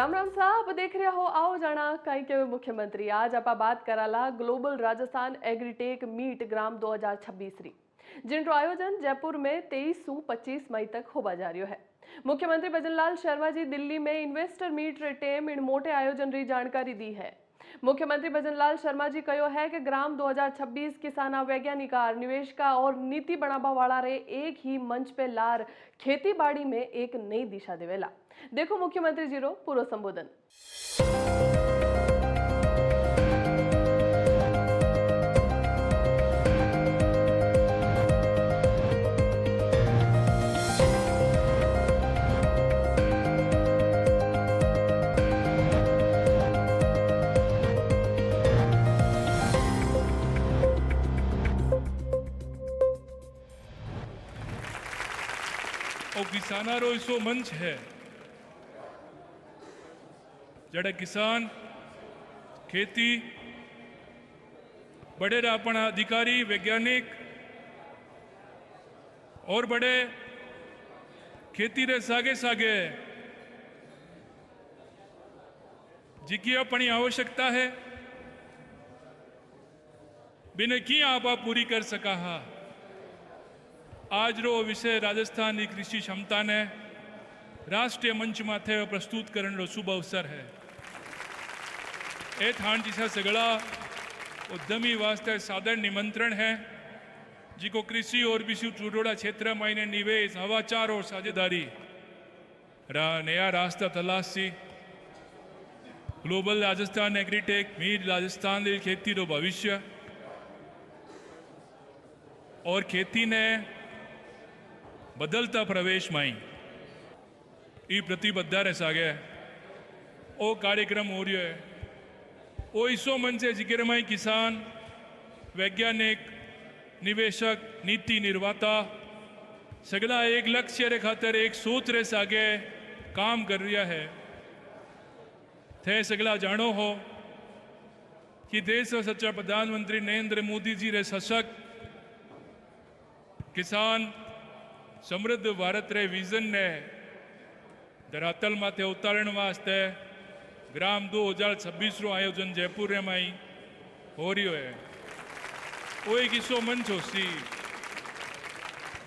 राम राम साहब देख रहे हो आओ जाना कहीं के मुख्यमंत्री आज आप बात कराला ग्लोबल राजस्थान एग्रीटेक मीट ग्राम 2026 री जिनरो आयोजन जयपुर में 23 से 25 मई तक होबा जा रहा है। मुख्यमंत्री भजनलाल शर्मा जी दिल्ली में इन्वेस्टर मीट रे टेम इन मोटे आयोजन री जानकारी दी है। मुख्यमंत्री भजनलाल शर्मा जी कहो है कि ग्राम 2026 किसाना वैज्ञानिकार निवेशका और नीति बनावा वाला रे एक ही मंच पे लार खेती बाड़ी में एक नई दिशा देवेला। देखो मुख्यमंत्री जी रो पूरा संबोधन। और किसानारो ऐसो मंच है जड़े किसान खेती बड़े अपना अधिकारी वैज्ञानिक और बड़े खेती रे सागे सागे जिकी अपनी आवश्यकता है बिना की आप पूरी कर सका हा। आज रो विषय राजस्थान की कृषि क्षमता ने राष्ट्रीय मंच माथे प्रस्तुत करने रो शुभ अवसर है। ए थान जिसा सगड़ा उद्यमी वास्ते सादर निमंत्रण है जिको कृषि और विश्व चुरोड़ा क्षेत्र में निवेश नवाचार और साझेदारी नया रास्ता तलाशी global Rajasthan agritech meet Rajasthan की खेती रो भविष्य और खेती ने बदलता प्रवेश माई ई प्रतिबद्धा रह सागे ओ कार्यक्रम हो रही है ओ इसो मन से जिक्र में किसान वैज्ञानिक निवेशक नीति निर्माता सगला एक लक्ष्य रे खातर एक सोच रे सागे काम कर रहा है। थे सगला जानो हो कि देश और सच्चा प्रधानमंत्री नरेंद्र मोदी जी रे सशक्त किसान समृद्ध भारत रे विजन ने धरातल माथे उतारण वास्ते ग्राम 2026 रो आयोजन जयपुर में हो रही है। वो एक इसो मंच हो सी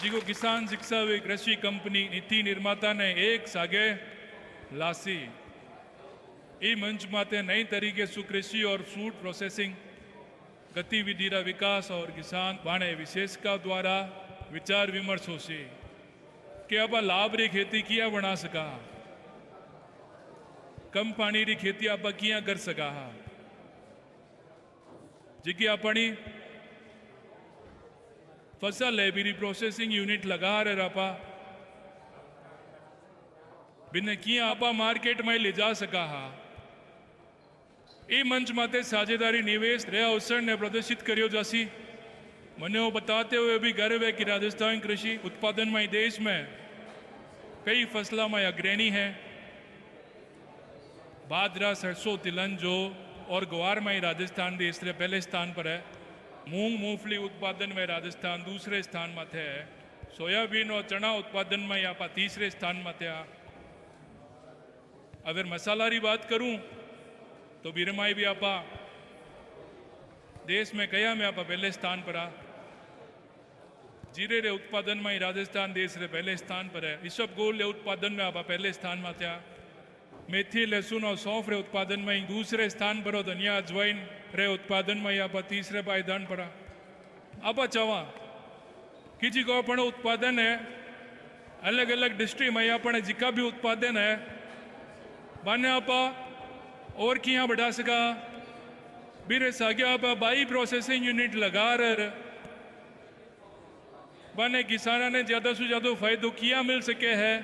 जिको किसान शिक्षा वे कृषि कंपनी नीति निर्माता ने एक सागे लासी ई मंच माथे नई तरीके से कृषि और फूड प्रोसेसिंग गतिविधि रा विकास और किसान बाणे विशेषका द्वारा विचार विमर्श हो सी कि आप लाभ री खेती किया बना सका कम पानी री खेती आप किया कर सका जी अपनी फसल है बीरी प्रोसेसिंग यूनिट लगा रहे आपा बिना किया आपा मार्केट में ले जा सका ये मंच माते साझेदारी निवेश रे अवसर ने प्रदर्शित करियो जासी। मने वो बताते हुए भी गर्व है कि राजस्थान कृषि उत्पादन में देश में कई फसलों में अग्रणी है। बाजरा सरसों तिलहन जो और ग्वार में राजस्थान देश रे पहले स्थान पर है। मूंग मूंगफली उत्पादन में राजस्थान दूसरे स्थान में है। सोयाबीन और चना उत्पादन में यहाँ तीसरे स्थान में थे। अगर मसाला की बात करूं तो बिरमाई भी आपा देश में कया में आप पहले स्थान पर आ। जीरे रे उत्पादन में राजस्थान देश रे पहले स्थान पर है। इसबगोल रे उत्पादन में आप पहले स्थान में थे। मेथी लहसुन और सौंफ रे उत्पादन में दूसरे स्थान पर हो। धनिया अजवाइन रे उत्पादन में आप तीसरे पायदान पर आप चावा कि जी को अपन उत्पादन है अलग अलग डिस्ट्रिक्ट में अपन जिका भी उत्पादन है बाने आप और किया बढ़ा सका बीरे सागे आप बाई प्रोसेसिंग यूनिट लगा रहे बाने किसाना ने ज्यादा से ज्यादा फायदो किया मिल सके है।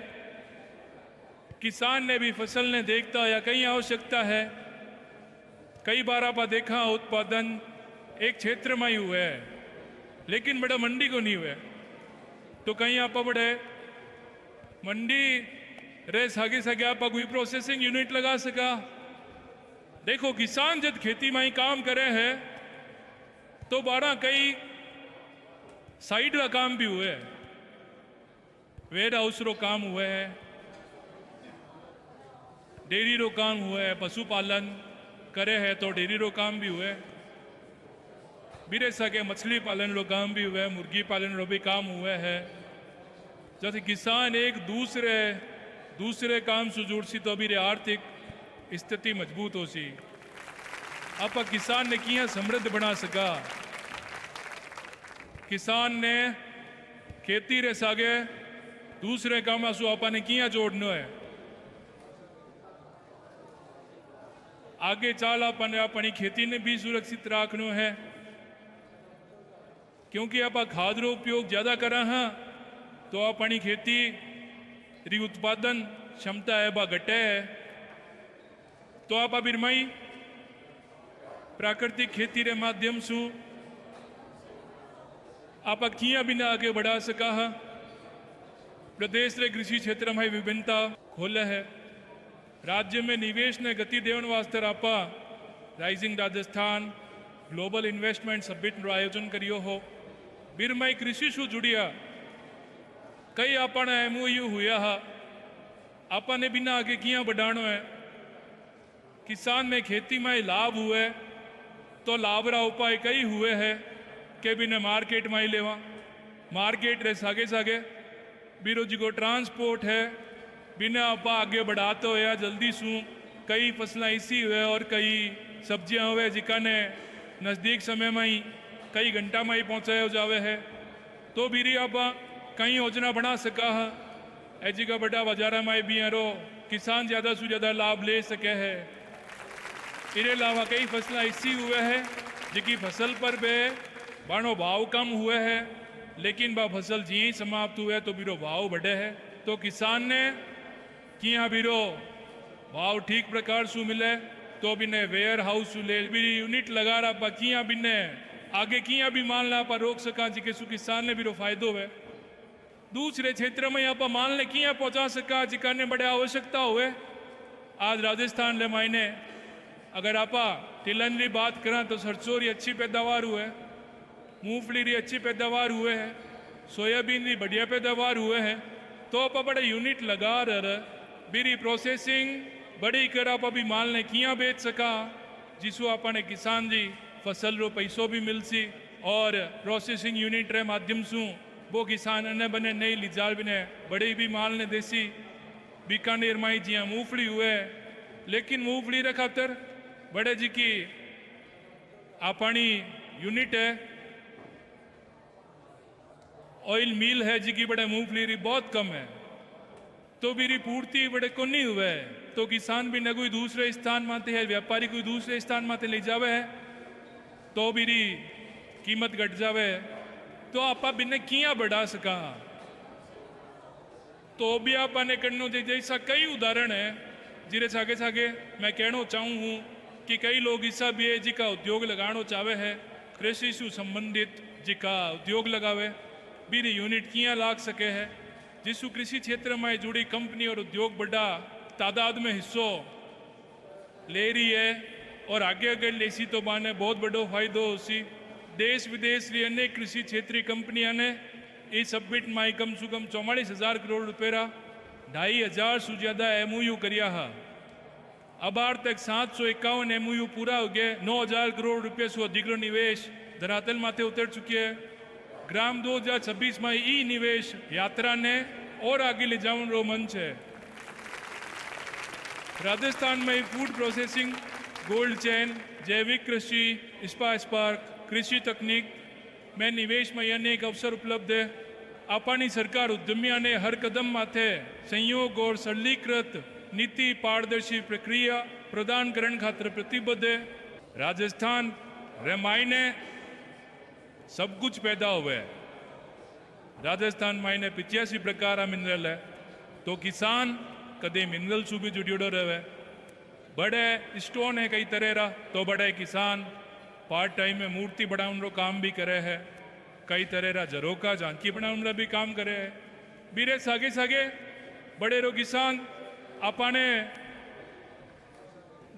किसान ने भी फसल ने देखता या कहीं आवश्यकता है। कई बार आप देखा उत्पादन एक क्षेत्र में ही हुआ है लेकिन बड़ा मंडी को नहीं हुआ तो कहीं आप बड़े मंडी रे सागे सागे आप कोई प्रोसेसिंग यूनिट लगा सका। देखो किसान जब खेती में ही काम करे हैं तो 12 कई साइड का काम भी हुए है। वेयर हाउस रो काम हुए है, डेयरी रो काम हुआ है, पशुपालन करे है तो डेयरी रो काम भी हुआ है, बीरे सके मछली पालन रो काम भी हुआ है, मुर्गी पालन रो भी काम हुआ है। जैसे किसान एक दूसरे काम से जुड़सी तो भी आर्थिक स्थिति मजबूत हो सी। आप किसान ने किया समृद्ध बना सका, किसान ने खेती रे सागे दूसरे काम आसू आपने किया जोड़ना है, आगे चाल आपने अपनी खेती ने भी सुरक्षित रखना है, क्योंकि आप खाद रो उपयोग ज्यादा करा हाँ तो अपनी खेती री उत्पादन क्षमता है बा घटे है। तो आप बिरमाई प्राकृतिक खेती रे माध्यम से आप किया बिना आगे बढ़ा सका है। प्रदेश रे कृषि क्षेत्र में विभिन्नता खोले है, राज्य में निवेश ने गति देवन वास्ते आप rising Rajasthan global investment summit रो आयोजन करियो हो। बिरमाई कृषि से जुड़िया कई अपना MOU हुआ है, आपने बिना आगे किया बढ़ानो है। किसान में खेती में लाभ हुए तो लाभ रा उपाय कई हुए है कि बिना मार्केट में ही लेवा, मार्केट रे सागे सागे बीरो जी को ट्रांसपोर्ट है, बिना आप आगे बढ़ाते हो या जल्दी सू कई फसलें ऐसी हुए और कई सब्जियां हुए जिका ने नज़दीक समय में ही कई घंटा में ही पहुँचाया जावे है। तो बीरी आप कई योजना बना सका है, ऐसी का बड़ा बाजारा में भी रो किसान ज़्यादा से ज़्यादा लाभ ले सके है। इसके अलावा कई फसलें ऐसी हुए है जिकी फसल पर बे बानो भाव कम हुए है, लेकिन बा फसल जी ही समाप्त हुए तो बीरो भाव बढ़े है। तो किसान ने किया बीरो भाव ठीक प्रकार से मिले तो बिने वेयर हाउस ले भी यूनिट लगा रहा किया बिने आगे किया भी मान ला पर रोक सका जिके सु किसान ने बीरो फायदो है। दूसरे क्षेत्र में आप मान ले किया पहुंचा सका जिका ने बड़े आवश्यकता हुए। आज राजस्थान ले मायने अगर आप तिलन की बात करें तो सरसों री अच्छी पैदावार हुए, मूंगफली री अच्छी पैदावार हुए है, सोयाबीन री बढ़िया पैदावार हुए है। तो आप बड़े यूनिट लगा रहे बीरी प्रोसेसिंग बड़ी कर आप अभी माल ने किया बेच सका जिसको अपने किसान जी फसल रो पैसों भी मिल सी और प्रोसेसिंग यूनिट रे माध्यम से वो किसान अने बने नहीं लिजार बिने बड़े भी माल ने देसी बीकानेर माई जिया मूंगफली हुए, लेकिन मूंगफली रे खातर बड़े जी की अपनी यूनिट है, ऑयल मिल है जी की बड़े मूंगफली री बहुत कम है, तो बीरी पूर्ति बड़े को नहीं हुए है। तो किसान भी न कोई दूसरे स्थान माते है, व्यापारी कोई दूसरे स्थान माते ले जावे है तो बीरी कीमत घट जावे। तो आप बिना किया बढ़ा सका तो भी आपने करनो जैसा कई उदाहरण है जिरे सागे सागे मैं कहना चाहूँ हूँ कि कई लोग ऐसा भी है जिका उद्योग लगाना चाहे है, कृषि से संबंधित जिका उद्योग लगावे बीरी यूनिट किया लाग सके है, जिससे कृषि क्षेत्र में जुड़ी कंपनी और उद्योग बड़ा तादाद में हिस्सों ले रही है और आगे अगर लेसी तो बाने बहुत बड़ो फायदो होसी। देश विदेश की अनेक कृषि क्षेत्रीय कंपनियां ने इस सब्मिट में कम से कम 44,000 करोड़ रुपया 2,500 से ज्यादा MOU करिया है। अब आर तक 751 MOU पूरा हो गए, 9,000 करोड़ रुपये से अधिक निवेश धरातल माथे उतर चुकी है। ग्राम 2026 में ई निवेश यात्रा ने और आगे ले जाने रो मंच है। राजस्थान में फूड प्रोसेसिंग, गोल्ड चेन, जैविक कृषि, स्पाइस पार्क, कृषि तकनीक में निवेश में अनेक अवसर उपलब्ध है। अपनी सरकार उद्यमियों ने हर कदम माथे संयोग और सरलीकृत नीति पारदर्शी प्रक्रिया प्रदान करने खातिर प्रतिबद्ध है। राजस्थान रेमायने सब कुछ पैदा हुआ है। राजस्थान मायने 85 प्रकार मिनरल है, तो किसान कदे मिनरल से भी जुड़ियोड़ो रहे। बड़े स्टोन है कई तरह रा, तो बड़े किसान पार्ट टाइम में मूर्ति बनाने रो काम भी करे है, कई तरह रा झरोका झांकी बनाने रा भी काम करे है। बीरे सागे सागे बड़े रो किसान अपने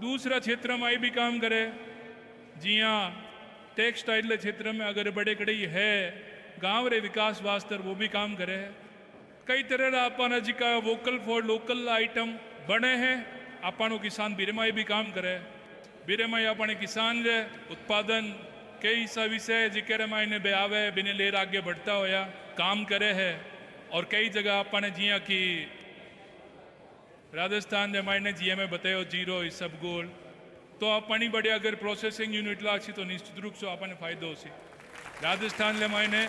दूसरा क्षेत्र में भी काम करे, जिया टेक्सटाइल क्षेत्र में अगर बड़े कड़ी है गांव रे विकास वास्ते वो भी काम करे है। कई तरह का अपना जी का वोकल फॉर लोकल आइटम बने हैं આપણો કિસાન બીરેમાં બી કામ કરે બીરેમાં આપણે કિસાન રે उत्पादन कई सा विषय जिक्र में इन्हें बेआवे बिने लेर आगे बढ़ता होया काम करे है और कई जगह अपने जिया की राजस्थान ने मायने जिया में बतायो जीरो सब गोल तो अपनी बड़े अगर प्रोसेसिंग यूनिट लागसी तो निश्चित रूप से अपने फायदो सी राजस्थान ले मायने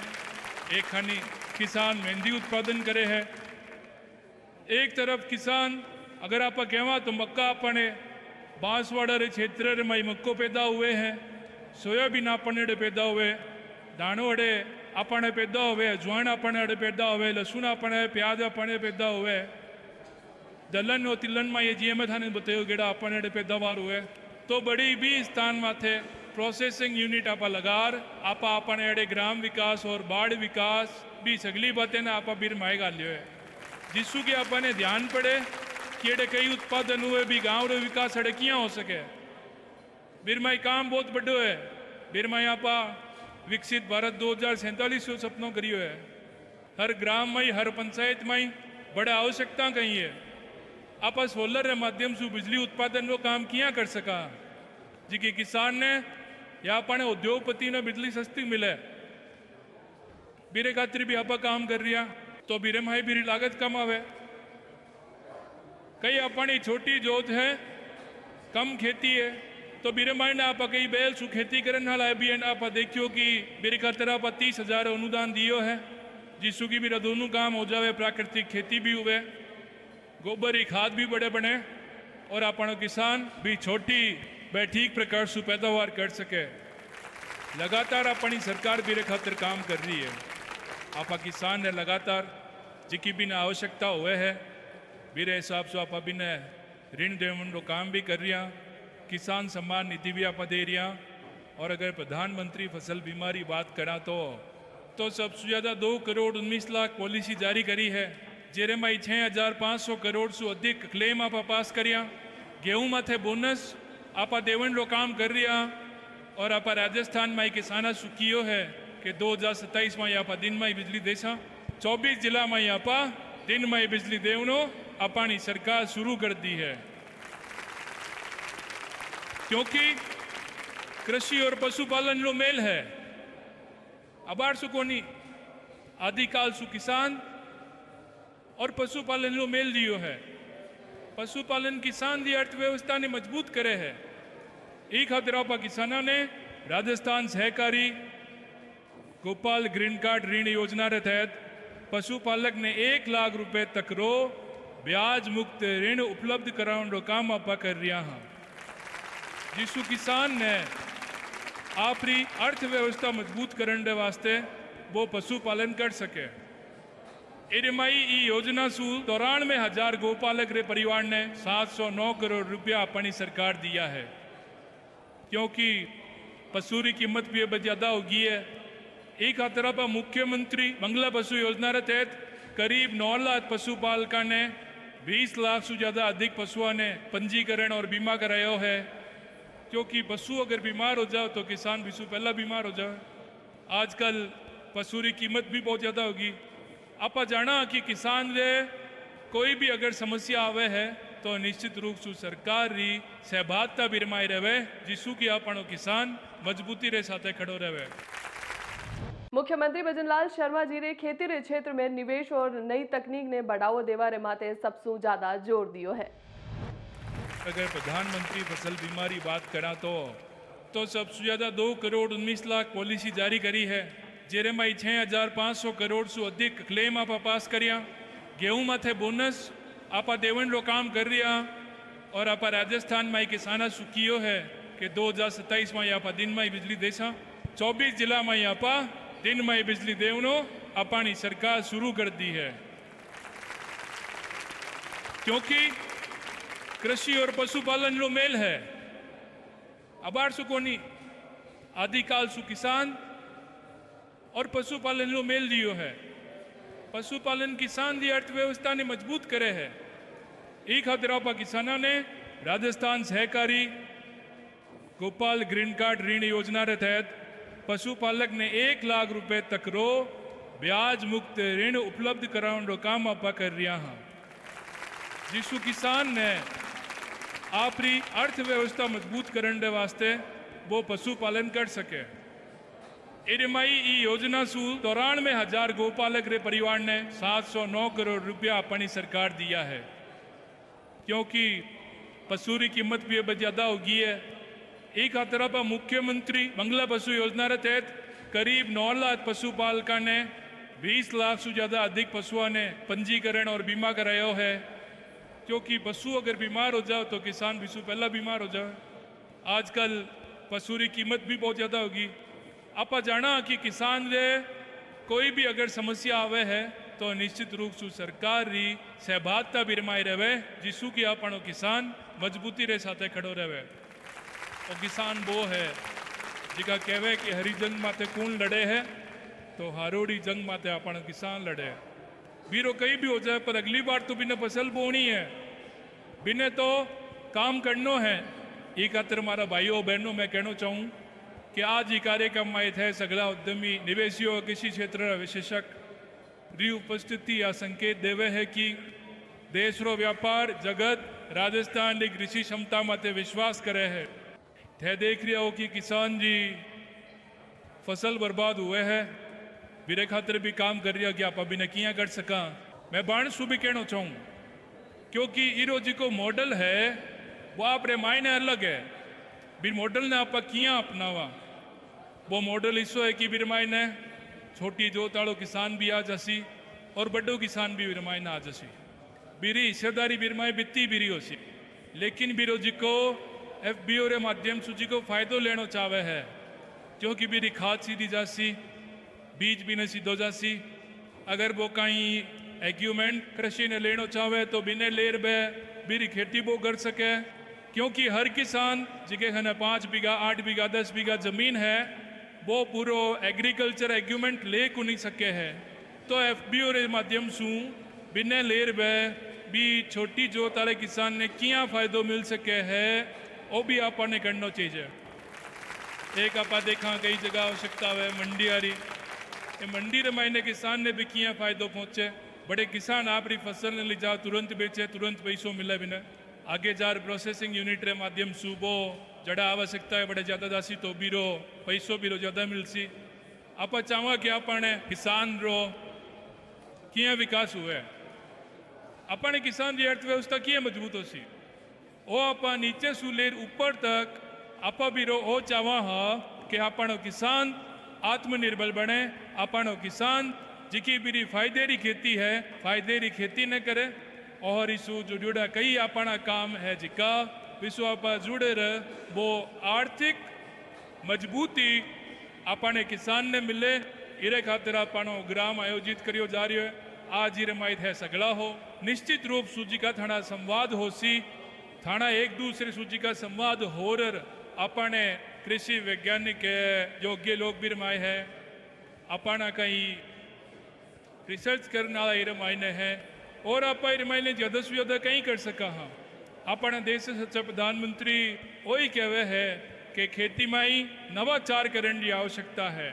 एक खानी किसान मेहंदी उत्पादन करे है एक तरफ किसान अगर आप कहवा तो मक्का अपने बांसवाड़ा रे क्षेत्र में मक्को पैदा हुए हैं सोयाबीन अपने पैदा हुए दाणो अड़े अपने पैदा हुए ज्वाइन अपने अड़े पैदा हुए लहसुन अपने प्याज अपने पैदा हुए दलन और तिलन में ये जी में थाने बतायो गेड़ा अपने अड़े पैदावार हुए तो बड़ी भी स्थान माथे प्रोसेसिंग यूनिट आप लगार आप अपने अड़े ग्राम विकास और बाढ़ विकास भी सगली बातें ना आप बीर माएगा लियो है जिसू के अपने ध्यान पड़े कि अड़े कई उत्पादन हुए भी गाँव रे विकास अड़े किया हो सके बीरमाई काम बहुत बड़ो है बीरमाई आप विकसित भारत 2047 जो सपनों करियो है हर ग्राम में हर पंचायत में बड़े आवश्यकता कहीं है आप सोलर के माध्यम से बिजली उत्पादन वो काम किया कर सका जी कि किसान ने या अपने उद्योगपति ने बिजली सस्ती मिले बीरे खातिर भी आप काम कर रहा तो बीरे माई बीरी लागत कम आवे कई अपनी छोटी जोत है कम खेती है तो बीरे माइंड आप कई बैल सु खेती करने वाला भी आप देखियो कि मेरी खातर आप 30,000 अनुदान दियो है जिसू की मेरा दोनों काम हो जावे प्राकृतिक खेती भी हुए गोबर की खाद भी बड़े बने और अपन किसान भी छोटी व ठीक प्रकार से पैदावार कर सके लगातार अपनी सरकार बीरे खातिर काम कर रही है आप किसान ने लगातार जिकी भी ने आवश्यकता हुए है बीरे हिसाब से आप अभी ने ऋण देवन को काम भी कर रही किसान सम्मान निधि भी आप दे रही और अगर प्रधानमंत्री फसल बीमा की बात करा तो सबसे ज़्यादा 2,19,00,000 पॉलिसी जारी करी है जेरे में 6,500 करोड़ से अधिक क्लेम आप पास करिया गेहूं माथे बोनस आप देवन रो काम कर रहा और आप राजस्थान में किसाना सुखियो है कि 2027 में आप दिन में बिजली देसा 24 जिला में आप दिन में बिजली देवनो अपनी सरकार शुरू कर दी है क्योंकि कृषि और पशुपालन लो मेल है अबार सु कोनी आदिकाल सु किसान और पशुपालन लो मेल दियो है पशुपालन किसान की अर्थव्यवस्था ने मजबूत करे है एक खातिर आप किसाना ने राजस्थान सहकारी गोपाल ग्रीन कार्ड ऋण योजना के तहत पशुपालक ने 1 लाख रुपए तक रो ब्याज मुक्त ऋण उपलब्ध कराने रो काम आप कर रहा हाँ जिसु किसान ने आपरी अर्थव्यवस्था मजबूत करने वास्ते वो पशुपालन कर सके इरमाई योजना सु 93,000 गोपालक रे परिवार ने 709 करोड़ रुपया अपनी सरकार दिया है क्योंकि पशु की कीमत भी अब ज्यादा होगी है एक खातिर पर मुख्यमंत्री मंगला पशु योजना के तहत करीब 9 लाख पशुपालकों ने 20 लाख से ज्यादा अधिक पशुओं ने पंजीकरण और बीमा कराया है क्योंकि पशु अगर बीमार हो जाए तो किसान भी पहला बीमार हो जाए आजकल पशु की कीमत भी बहुत ज़्यादा होगी आप जाना कि किसान रे कोई भी अगर समस्या आवे है तो निश्चित रूप से सरकार री सहभागिता बिरमाई रहे जिसू की आपनो किसान मजबूती रे साथे खड़ो रहे मुख्यमंत्री भजनलाल शर्मा जी ने खेती रे क्षेत्र में निवेश और नई तकनीक ने बढ़ावो देवा रे माते सबसे ज्यादा जोर दियो है अगर प्रधानमंत्री फसल बीमा की बात करा तो सबसे ज़्यादा 2,19,00,000 पॉलिसी जारी करी है जेरे में 6,500 करोड़ से अधिक क्लेम आप पास करिया गेहूं माथे बोनस आप देवन रो काम कर रहा और आप राजस्थान में किसाना सुखियो है कि 2027 में आप दिन में बिजली देसा 24 जिला में आप दिन में बिजली देवनो अपनी सरकार शुरू कर दी है क्योंकि कृषि और पशुपालन लो मेल है अबार सु कोनी आदिकाल सु किसान और पशुपालन लो मेल दियो है पशुपालन किसान की अर्थव्यवस्था ने मजबूत करे है एक खातिर आप किसाना ने राजस्थान सहकारी गोपाल ग्रीन कार्ड ऋण योजना के तहत पशुपालक ने 1 लाख रुपए तक रो ब्याज मुक्त ऋण उपलब्ध कराने रो काम आप कर रहा हाँ जिसु किसान ने आपरी अर्थव्यवस्था मजबूत करने वास्ते वो पशुपालन कर सके। एरमाई ई योजना सु 94,000 गोपालक रे परिवार ने 709 करोड़ रुपया अपनी सरकार दिया है, क्योंकि पशु की कीमत भी अब ज़्यादा हो गई है। एक खातर पर मुख्यमंत्री मंगला पशु योजना के तहत करीब 9 लाख पशुपालकों ने 20 लाख से ज़्यादा अधिक पशुओं ने पंजीकरण और बीमा कराया है, क्योंकि पशु अगर बीमार हो जाओ तो किसान भी पहला बीमार हो जाए। आजकल पशु की कीमत भी बहुत ज़्यादा होगी। आप जाना कि किसान रे कोई भी अगर समस्या आवे है तो निश्चित रूप से सरकार री सहभागिता भी रमाई रहे, जिसू की आपनो किसान मजबूती रे साथे खड़ो रहे। और किसान वो है जिका कहवे कि हरी जंग माते कौन लड़े है, तो हारोड़ी जंग माते अपन किसान लड़े। बीरो कहीं भी हो जाए, पर अगली बार तो बिना फसल बोनी है, बिने तो काम करनो है। ये खातर मारा भाइयों बहनों मैं कहना चाहूँ कि आज ये कार्यक्रम में थे सगला उद्यमी निवेशियों कृषि क्षेत्र विशेषज्ञ री उपस्थिति या संकेत देवे है कि देश रो व्यापार जगत राजस्थान की कृषि क्षमता माते विश्वास करे है। थे देख रहे हो कि किसान जी फसल बर्बाद हुए है, मेरे खातर भी काम कर रहा कि आप अभी ने किया कर सका। मैं बाणसू भी कहना चाहूँ, क्योंकि इरो जी को मॉडल है वो आप रे मायने अलग है। भी मॉडल ने आप किया अपनावा, वो मॉडल इसो है कि बीर मायने छोटी जोत वालों किसान भी आ जसी और बड़ो किसान भी बीर मायने आ जसी। बीरी हिस्सेदारी बीर माए बित्ती बीरी हो सी, लेकिन बीरो जी को FBO रे माध्यम से जी को फायदो लेना चाहे है, क्योंकि बीरी खाद सीधी जासी, बीज भी न सीधो जासी। अगर वो कहीं एग्यूमेंट कृषि ने लेना चाहे तो बिने लेर बे बीरी खेती वो कर सके, क्योंकि हर किसान जिके खाने 5 बीघा 8 बीघा 10 बीघा जमीन है वो पूरा एग्रीकल्चर एग्यूमेंट ले को नहीं सके है। तो FBO रे माध्यम से बिने लेर बे भी छोटी जोत वाले किसान ने किया फायदो मिल सके है, वो भी आपने करना चाहिए। एक आप देखा कई जगह आवश्यकता है मंडी आ रही, ये मंडी रे मायने किसान ने भी किया फायदो पहुंचे। बड़े किसान आपरी फसल ने ले जाओ तुरंत बेचे, तुरंत पैसों मिले बिना आगे जार प्रोसेसिंग यूनिट रे माध्यम सुबो जड़ा आवश्यकता है बड़े ज़्यादा जासी तो बीरो पैसों बीरो ज़्यादा मिलसी। आप चाहवा कि अपने किसान रो किया विकास हुए, अपने किसान की अर्थव्यवस्था किया मजबूत हो सी, वो आप नीचे सु लेर ऊपर तक आप बीरो ओ चाहवा हा कि अपनो किसान आत्मनिर्भर बने, अपनो किसान जिकी बीरी फायदे री खेती है फायदे री खेती न करे, और इसु जो जुड़ा कई अपना काम है जिका विश्व आप जुड़े रहे, वो आर्थिक मजबूती अपने किसान ने मिले। इरे खातिर अपनो ग्राम आयोजित करियो जा रही है। आज ये रमायत है सगला हो, निश्चित रूप सूजी का थाना संवाद हो सी, थाना एक दूसरे सूजी का संवाद हो रर अपने कृषि वैज्ञानिक है योग्य लोग भी रमाए है, अपना कहीं रिसर्च करने वाला रमायने है, और आप रमायने ज़्यादा से ज़्यादा कहीं कर सका। हाँ अपना देश से सच्चा प्रधानमंत्री वही कहवे है कि खेती में ही नवाचार करने की आवश्यकता है,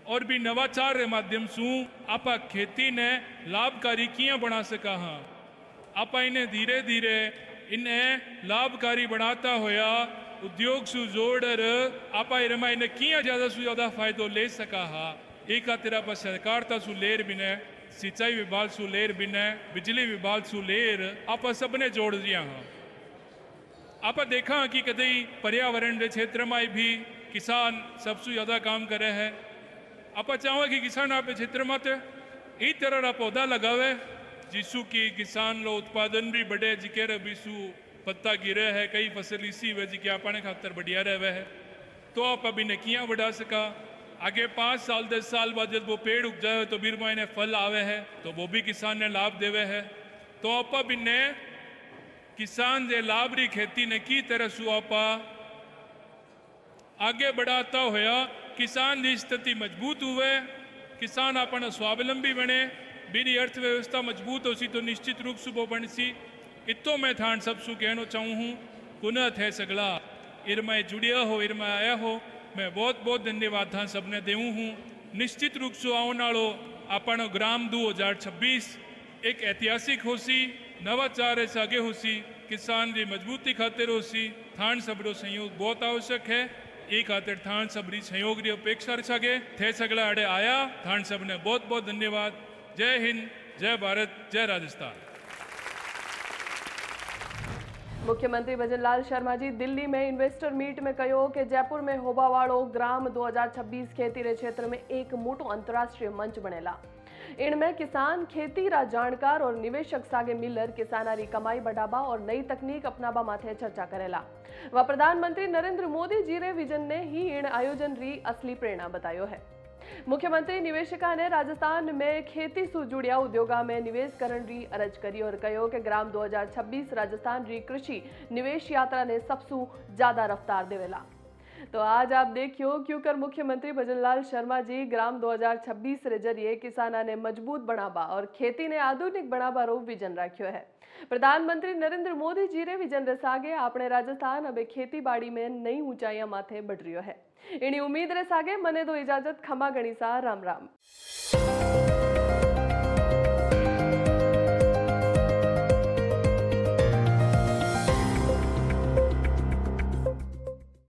और भी नवाचार के माध्यम से आप खेती ने लाभकारी किया बना सका। हाँ आप इन्हें धीरे धीरे इन्हें लाभकारी बनाता होया उद्योग सु जोड़र आप रमाइने किया ज़्यादा से ज़्यादा फायदो ले सका। हाँ एक खातिर आप सरकारता सु लेर बिने, सिंचाई विभाग सु लेर बिने, बिजली विभाग सु लेर आप सबने जोड़ दिया। हाँ आप देखा कि कदई पर्यावरण के क्षेत्र में भी किसान सबसे ज़्यादा काम करे है। आप चाहो कि किसान आप क्षेत्र में इस तरह पौधा लगावे जिसू की किसान लो उत्पादन भी बढ़े, जिके बीसू पत्ता गिरे है, कई फसल इसी वे जिके अपने खातर बढ़िया रहे है, तो आप अभी ने किया बढ़ा सका। आगे 5 साल 10 साल बाद जब वो पेड़ उग जाए तो बीर महीने फल आवे है, तो वो भी किसान ने लाभ देवे है। तो आप अभी ने किसान जे लाभ री खेती ने की तरह सु आप आगे बढ़ाता होया किसान की स्थिति मजबूत हुए, किसान अपना स्वावलंबी बने, बीरी अर्थव्यवस्था मजबूत हो सी तो निश्चित रूप से वो बन सी। इतो मैं थान सब सु कहना चाहूँ हूँ पुनः थे सगला इरमाए जुड़िया हो, इरमाए आया हो, मैं बहुत बहुत धन्यवाद था सबने देऊँ हूँ। निश्चित रूप से आने वालो अपनो ग्राम 2026 एक ऐतिहासिक हो सी, नवाचार से आगे हो सी, किसान री मजबूती खातिर होसी थान सबरो सहयोग बहुत आवश्यक है। ई खातिर थान सबरी सहयोग री अपेक्षा रखे थे सगला अड़े आया थान सब ने बहुत बहुत धन्यवाद। जय हिंद, जय भारत, जय राजस्थान। मुख्यमंत्री भजनलाल शर्मा जी दिल्ली में इन्वेस्टर मीट में कहो कि जयपुर में होबावाड़ो ग्राम 2026 खेती रे क्षेत्र में एक मोटो अंतरराष्ट्रीय मंच बनेला। इनमें किसान खेती रा जानकार और निवेशक सागे मिलर किसानारी कमाई बढ़ावा और नई तकनीक अपनावा माथे चर्चा करेला। व प्रधानमंत्री नरेंद्र मोदी जी रे विजन ने ही इन आयोजन री असली प्रेरणा बतायो है। मुख्यमंत्री निवेशका ने राजस्थान में खेती से जुड़िया उद्योगा में निवेश करण री अरज करी और कहो कि ग्राम 2026 राजस्थान री कृषि निवेश यात्रा ने सबसे ज्यादा रफ्तार देवेला। तो आज आप देखियो क्यों कर मुख्यमंत्री भजनलाल शर्मा जी ग्राम 2026 रे जरिए किसाना ने मजबूत बनावा और खेती ने आधुनिक बनावा रो विजन राख्यो है। प्रधानमंत्री नरेंद्र मोदी जी रे विजन रे सागे अपने राजस्थान अब खेती बाड़ी में नई ऊंचाइयां माथे बढ़ रही है। इनी उम्मीद रे सागे मने दो इजाजत खमा गणिसा। राम राम।